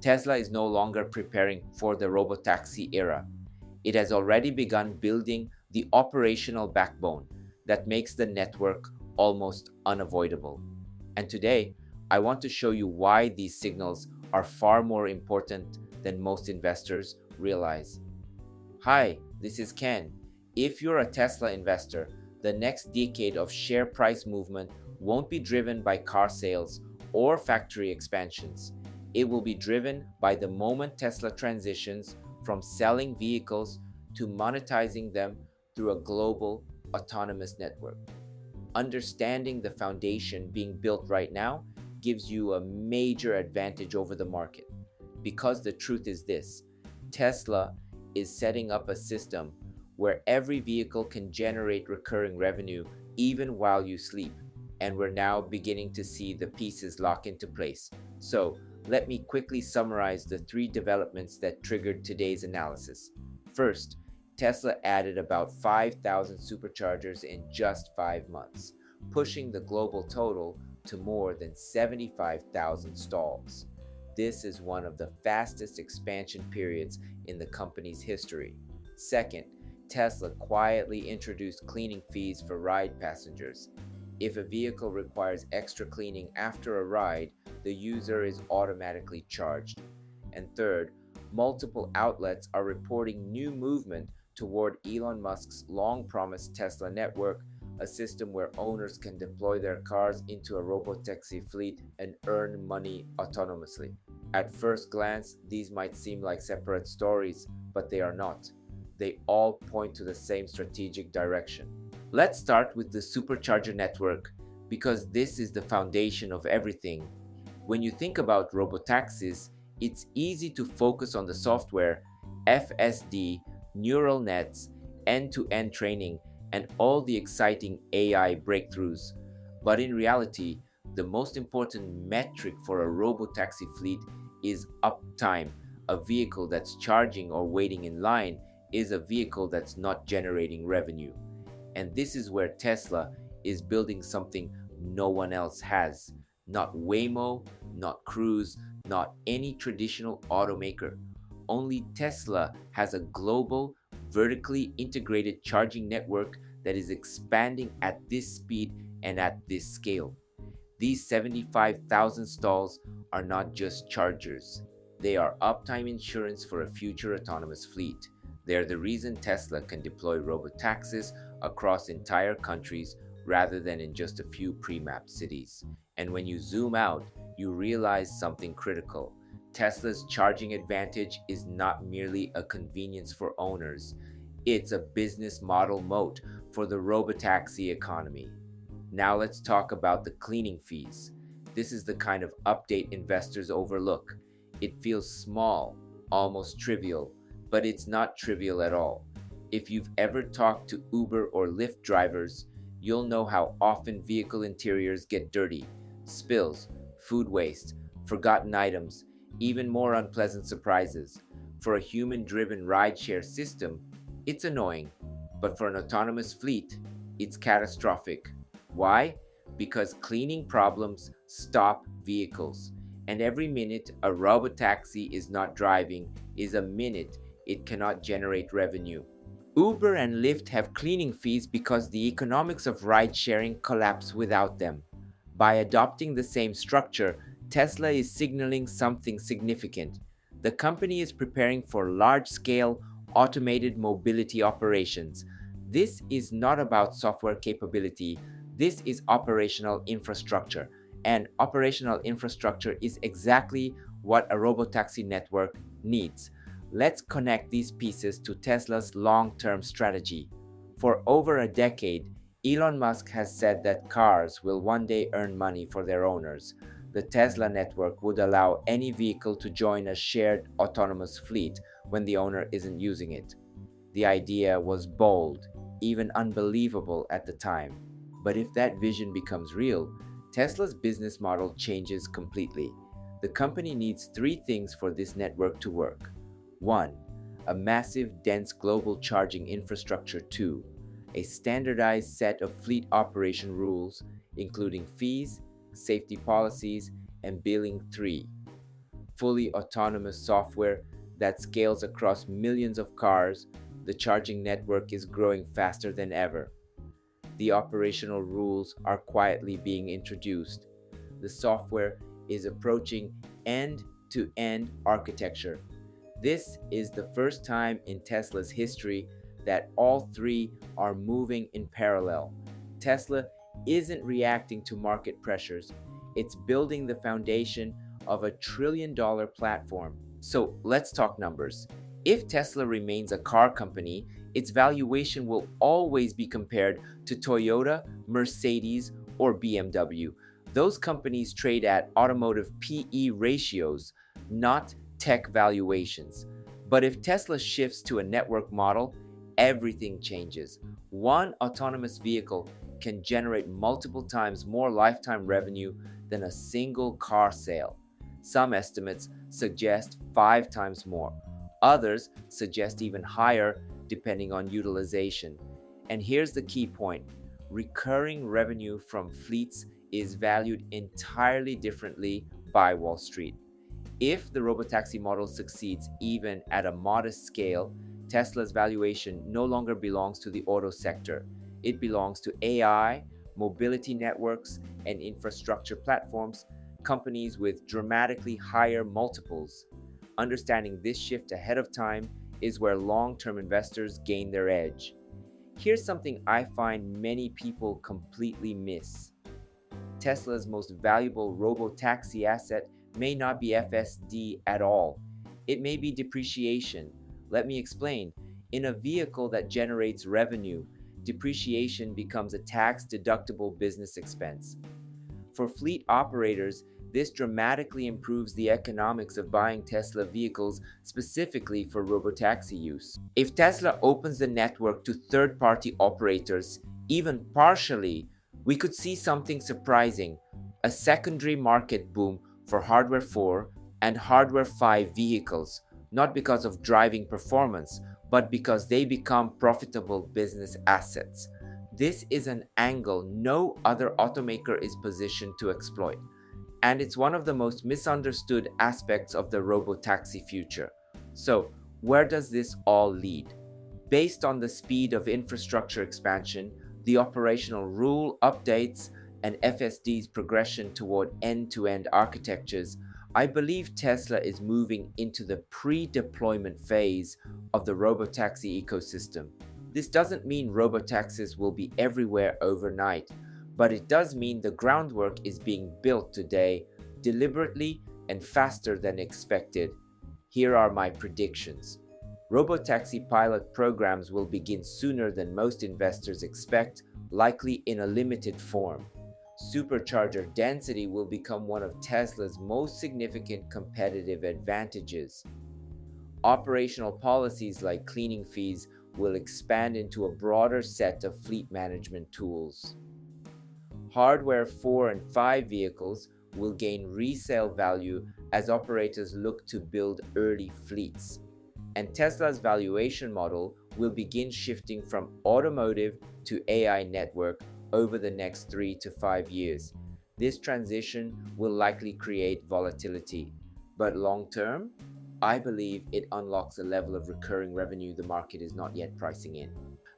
Tesla is no longer preparing for the Robotaxi era. It has already begun building the operational backbone that makes the network almost unavoidable. And today, I want to show you why these signals are far more important than most investors realize. Hi, this is Ken. If you're a Tesla investor, the next decade of share price movement won't be driven by car sales or factory expansions. It will be driven by the moment Tesla transitions from selling vehicles to monetizing them through a global autonomous network. Understanding the foundation being built right now gives you a major advantage over the market. Because the truth is this: Tesla is setting up a system where every vehicle can generate recurring revenue even while you sleep. And we're now beginning to see the pieces lock into place. So, let me quickly summarize the three developments that triggered today's analysis. First, Tesla added about 5,000 superchargers in just 5 months, pushing the global total to more than 75,000 stalls. This is one of the fastest expansion periods in the company's history. Second, Tesla quietly introduced cleaning fees for ride passengers. If a vehicle requires extra cleaning after a ride, the user is automatically charged. And third, multiple outlets are reporting new movement toward Elon Musk's long-promised Tesla network, a system where owners can deploy their cars into a robotaxi fleet and earn money autonomously. At first glance, these might seem like separate stories, but they are not. They all point to the same strategic direction. Let's start with the Supercharger network, because this is the foundation of everything. When you think about robotaxis, it's easy to focus on the software, FSD, neural nets, end-to-end training, and all the exciting AI breakthroughs. But in reality, the most important metric for a robotaxi fleet is uptime. A vehicle that's charging or waiting in line is a vehicle that's not generating revenue. And this is where Tesla is building something no one else has. Not Waymo, not Cruise, not any traditional automaker. Only Tesla has a global, vertically integrated charging network that is expanding at this speed and at this scale. These 75,000 stalls are not just chargers. They are uptime insurance for a future autonomous fleet. They are the reason Tesla can deploy robotaxis across entire countries rather than in just a few pre-mapped cities. And when you zoom out, you realize something critical. Tesla's charging advantage is not merely a convenience for owners. It's a business model moat for the robotaxi economy. Now let's talk about the cleaning fees. This is the kind of update investors overlook. It feels small, almost trivial, but it's not trivial at all. If you've ever talked to Uber or Lyft drivers, you'll know how often vehicle interiors get dirty, spills, food waste, forgotten items, even more unpleasant surprises. For a human-driven rideshare system, it's annoying, but for an autonomous fleet, it's catastrophic. Why? Because cleaning problems stop vehicles, and every minute a robotaxi is not driving is a minute it cannot generate revenue. Uber and Lyft have cleaning fees because the economics of ride-sharing collapse without them. By adopting the same structure, Tesla is signaling something significant. The company is preparing for large-scale, automated mobility operations. This is not about software capability. This is operational infrastructure. And operational infrastructure is exactly what a robotaxi network needs. Let's connect these pieces to Tesla's long-term strategy. For over a decade, Elon Musk has said that cars will one day earn money for their owners. The Tesla network would allow any vehicle to join a shared autonomous fleet when the owner isn't using it. The idea was bold, even unbelievable at the time. But if that vision becomes real, Tesla's business model changes completely. The company needs three things for this network to work. 1. A massive, dense global charging infrastructure. 2. A standardized set of fleet operation rules, including fees, safety policies, and billing. 3. fully autonomous software that scales across millions of cars. The charging network is growing faster than ever. The operational rules are quietly being introduced. The software is approaching end-to-end architecture. This is the first time in Tesla's history that all three are moving in parallel. Tesla isn't reacting to market pressures. It's building the foundation of a trillion-dollar platform. So let's talk numbers. If Tesla remains a car company, its valuation will always be compared to Toyota, Mercedes, or BMW. Those companies trade at automotive PE ratios, not tech valuations. But if Tesla shifts to a network model, everything changes. One autonomous vehicle can generate multiple times more lifetime revenue than a single car sale. Some estimates suggest 5 times more. Others suggest even higher depending on utilization. And here's the key point. Recurring revenue from fleets is valued entirely differently by Wall Street. If the Robotaxi model succeeds even at a modest scale, Tesla's valuation no longer belongs to the auto sector. It belongs to AI, mobility networks, and infrastructure platforms, companies with dramatically higher multiples. Understanding this shift ahead of time is where long-term investors gain their edge. Here's something I find many people completely miss. Tesla's most valuable Robotaxi asset may not be FSD at all. It may be depreciation. Let me explain. In a vehicle that generates revenue, depreciation becomes a tax-deductible business expense. For fleet operators, this dramatically improves the economics of buying Tesla vehicles specifically for Robotaxi use. If Tesla opens the network to third-party operators, even partially, we could see something surprising, a secondary market boom for Hardware 4 and Hardware 5 vehicles, not because of driving performance, but because they become profitable business assets. This is an angle no other automaker is positioned to exploit, and it's one of the most misunderstood aspects of the Robotaxi future. So, where does this all lead? Based on the speed of infrastructure expansion, the operational rule updates, and FSD's progression toward end-to-end architectures, I believe Tesla is moving into the pre-deployment phase of the Robotaxi ecosystem. This doesn't mean Robotaxis will be everywhere overnight, but it does mean the groundwork is being built today, deliberately and faster than expected. Here are my predictions. Robotaxi pilot programs will begin sooner than most investors expect, likely in a limited form. Supercharger density will become one of Tesla's most significant competitive advantages. Operational policies like cleaning fees will expand into a broader set of fleet management tools. Hardware 4 and 5 vehicles will gain resale value as operators look to build early fleets. And Tesla's valuation model will begin shifting from automotive to AI network over the next 3 to 5 years. This transition will likely create volatility, but long term, I believe it unlocks a level of recurring revenue the market is not yet pricing in.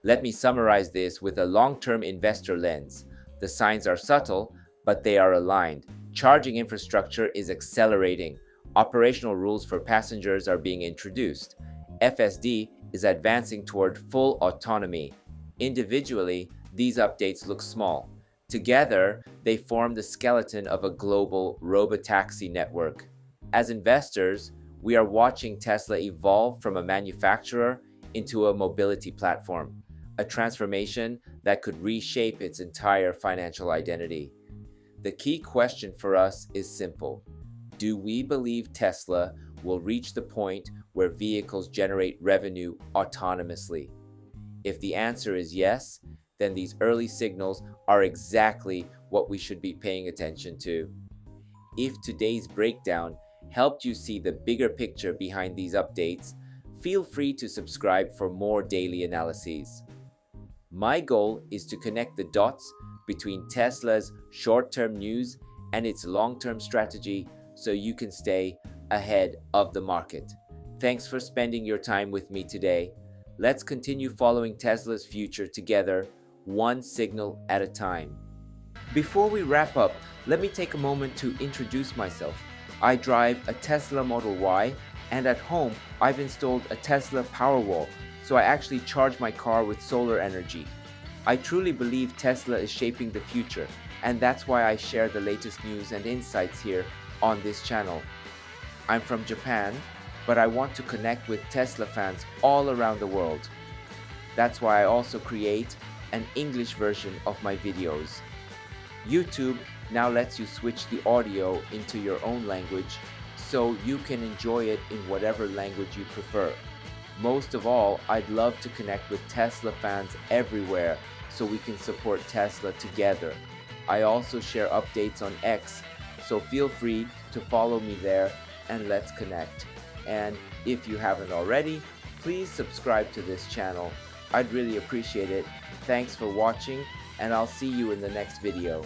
Let me summarize this with a long-term investor lens. The signs are subtle, but they are aligned. Charging infrastructure is accelerating. Operational rules for passengers are being introduced. FSD is advancing toward full autonomy. Individually, these updates look small. Together, they form the skeleton of a global Robotaxi network. As investors, we are watching Tesla evolve from a manufacturer into a mobility platform, a transformation that could reshape its entire financial identity. The key question for us is simple. Do we believe Tesla will reach the point where vehicles generate revenue autonomously? If the answer is yes, then these early signals are exactly what we should be paying attention to. If today's breakdown helped you see the bigger picture behind these updates, feel free to subscribe for more daily analyses. My goal is to connect the dots between Tesla's short-term news and its long-term strategy so you can stay ahead of the market. Thanks for spending your time with me today. Let's continue following Tesla's future together, one signal at a time. Before we wrap up, let me take a moment to introduce myself. I drive a Tesla Model Y, and at home, I've installed a Tesla Powerwall, so I actually charge my car with solar energy. I truly believe Tesla is shaping the future, and that's why I share the latest news and insights here on this channel. I'm from Japan, but I want to connect with Tesla fans all around the world. That's why I also create an English version of my videos. YouTube now lets you switch the audio into your own language, so you can enjoy it in whatever language you prefer. Most of all, I'd love to connect with Tesla fans everywhere so we can support Tesla together. I also share updates on X, so feel free to follow me there and let's connect. And if you haven't already, please subscribe to this channel. I'd really appreciate it. Thanks for watching, and I'll see you in the next video.